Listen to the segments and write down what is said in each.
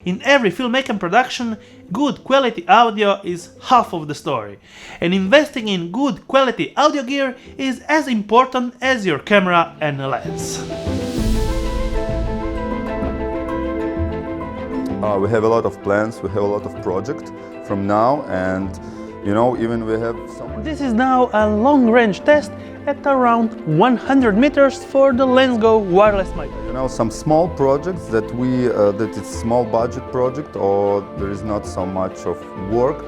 in every filmmaking production, good quality audio is half of the story, and investing in good quality audio gear is as important as your camera and lens. We have a lot of plans, we have a lot of projects from now, and even we have some... This is now a long-range test at around 100 meters for the Lensgo wireless microphone. Some small projects that that it's small budget project or there is not so much of work.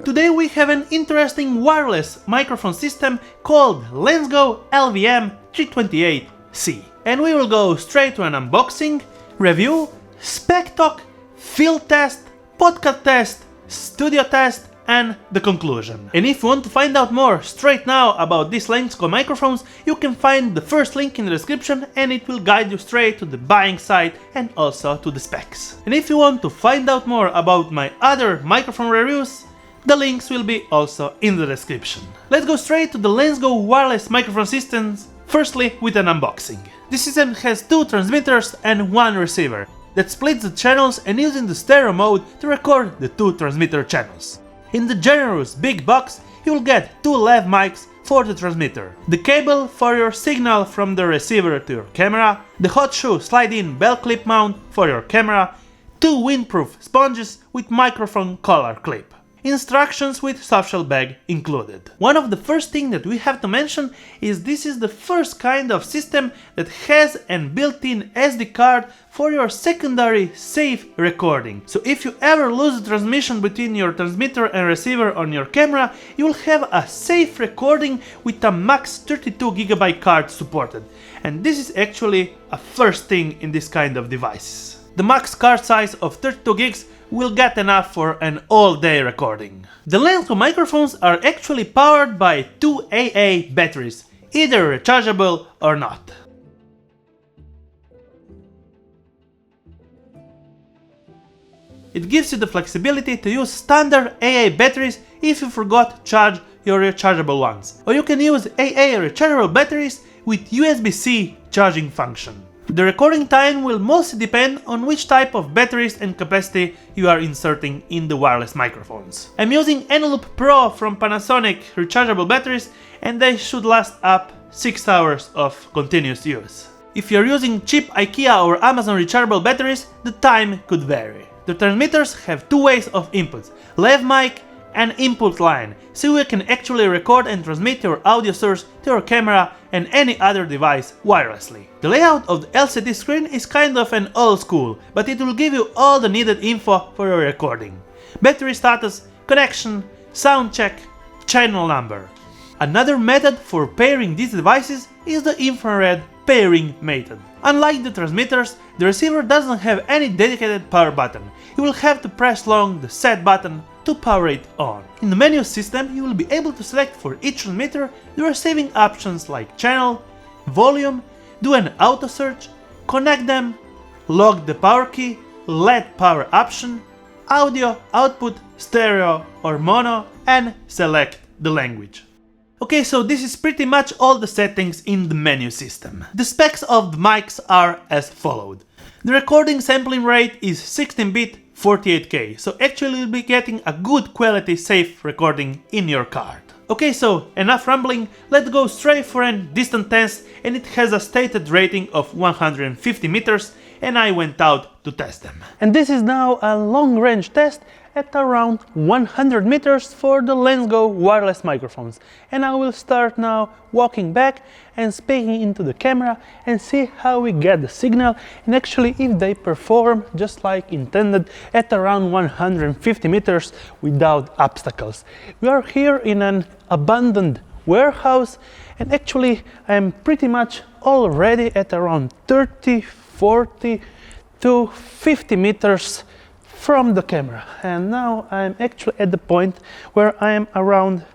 Today we have an interesting wireless microphone system called Lensgo Lwm 328C. And we will go straight to an unboxing, review, spec talk, field test, podcast test, studio test, and the conclusion. And if you want to find out more straight now about these Lensgo microphones, you can find the first link in the description and it will guide you straight to the buying site and also to the specs. And if you want to find out more about my other microphone reviews, the links will be also in the description. Let's go straight to the Lensgo wireless microphone systems, firstly with an unboxing. This system has 2 transmitters and 1 receiver that splits the channels and using the stereo mode to record the 2 transmitter channels. In the generous big box, you will get 2 lav mics for the transmitter, the cable for your signal from the receiver to your camera, the hot shoe slide-in belt clip mount for your camera, 2 windproof sponges with microphone collar clip. Instructions with softshell bag included. One of the first things that we have to mention is this is the first kind of system that has an built-in SD card for your secondary safe recording. So if you ever lose the transmission between your transmitter and receiver on your camera, you will have a safe recording with a max 32GB card supported. And this is actually a first thing in this kind of devices. The max card size of 32 gigs will get enough for an all-day recording. The Lensgo microphones are actually powered by 2 AA batteries, either rechargeable or not. It gives you the flexibility to use standard AA batteries if you forgot to charge your rechargeable ones, or you can use AA rechargeable batteries with USB-C charging function. The recording time will mostly depend on which type of batteries and capacity you are inserting in the wireless microphones. I'm using Eneloop Pro from Panasonic rechargeable batteries and they should last up 6 hours of continuous use. If you're using cheap IKEA or Amazon rechargeable batteries, the time could vary. The transmitters have 2 ways of inputs, lav mic and input line, so you can actually record and transmit your audio source to your camera and any other device wirelessly. The layout of the LCD screen is kind of an old school, but it will give you all the needed info for your recording. Battery status, connection, sound check, channel number. Another method for pairing these devices is the infrared pairing method. Unlike the transmitters, the receiver doesn't have any dedicated power button. You will have to press long the set button to power it on. In the menu system, you will be able to select for each transmitter the receiving options like channel, volume, do an auto search, connect them, lock the power key, LED power option, audio, output, stereo or mono, and select the language. Okay, so this is pretty much all the settings in the menu system. The specs of the mics are as followed. The recording sampling rate is 16-bit 48K, so actually you'll be getting a good quality safe recording in your card. Okay, so enough rambling, let's go straight for a distant test, and it has a stated rating of 150 meters and I went out to test them. And this is now a long range test at around 100 meters for the Lensgo wireless microphones. And I will start now walking back and speaking into the camera and see how we get the signal and actually if they perform just like intended at around 150 meters without obstacles. We are here in an abandoned warehouse and actually I'm pretty much already at around 30, 40 to 50 meters from the camera, and now I'm actually at the point where I am around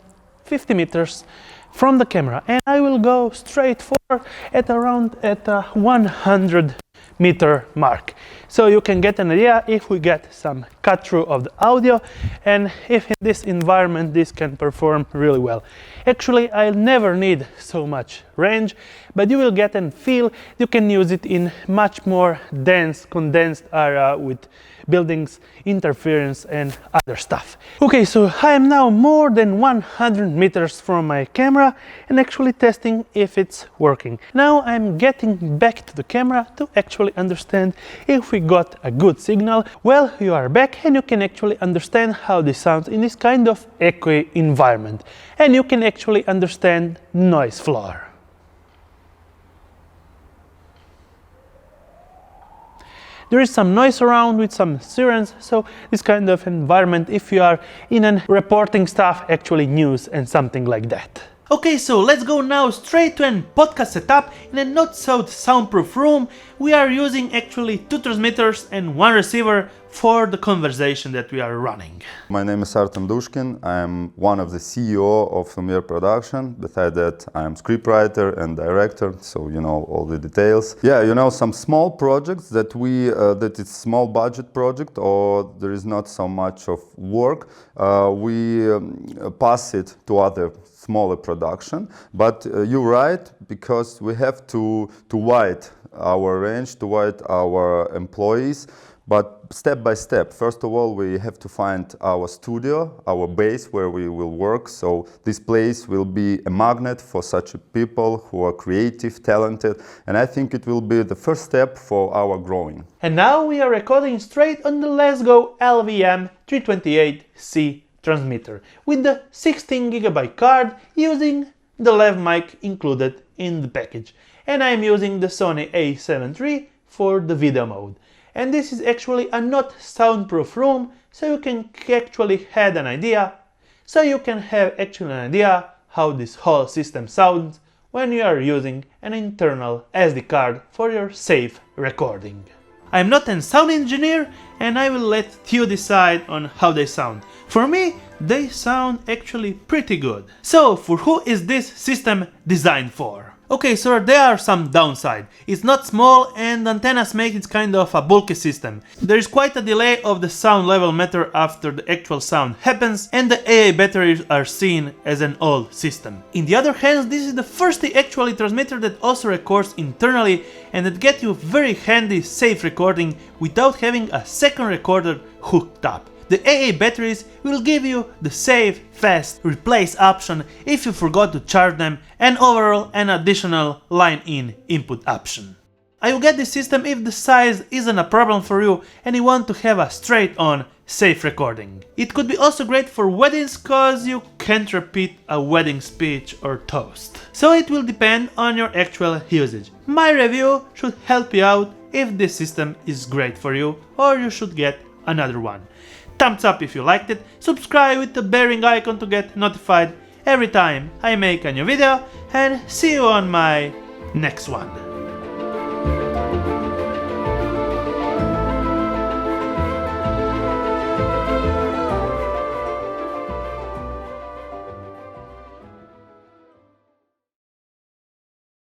50 meters from the camera, and I will go straight forward at around 100 meter mark. So you can get an idea if we get some cut through of the audio, and if in this environment this can perform really well. Actually, I'll never need so much range, but you will get a feel you can use it in much more dense, condensed area with buildings, interference and other stuff. Okay, so I am now more than 100 meters from my camera and actually testing if it's working. Now I'm getting back to the camera to actually understand if we got a good signal. Well, you are back and you can actually understand how this sounds in this kind of echoey environment. And you can actually understand noise floor. There is some noise around with some sirens, so this kind of environment if you are in a reporting stuff, actually news and something like that. Okay, so let's go now straight to a podcast setup in a not so soundproof room. We are using actually 2 transmitters and 1 receiver for the conversation that we are running. My name is Artem Dushkin. I am one of the CEO of Lumiere Production. Besides that, I am scriptwriter and director, so you know all the details. Yeah, you know, some small projects that that it's small budget project or there is not so much of work, we pass it to other smaller production. But you're right, because we have to widen our range, to widen our employees. But step by step, first of all, we have to find our studio, our base where we will work. So this place will be a magnet for such people who are creative, talented, and I think it will be the first step for our growing. And now we are recording straight on the Lensgo Lwm 328C transmitter with the 16GB card using the lav mic included in the package. And I'm using the Sony A7 III for the video mode. And this is actually a not soundproof room, so you can actually have an idea. So you can have actually an idea how this whole system sounds when you are using an internal SD card for your safe recording. I'm not a sound engineer and I will let you decide on how they sound. For me, they sound actually pretty good. So for who is this system designed for? Okay, so there are some downsides. It's not small and antennas make it kind of a bulky system. There is quite a delay of the sound level meter after the actual sound happens, and the AA batteries are seen as an old system. In the other hand, this is the first actually transmitter that also records internally and that gets you very handy safe recording without having a second recorder hooked up. The AA batteries will give you the safe, fast replace option if you forgot to charge them, and overall an additional line-in input option. I will get this system if the size isn't a problem for you and you want to have a straight-on safe recording. It could be also great for weddings cause you can't repeat a wedding speech or toast. So it will depend on your actual usage. My review should help you out if this system is great for you or you should get another one. Thumbs up if you liked it, subscribe with the bearing icon to get notified every time I make a new video, and see you on my next one.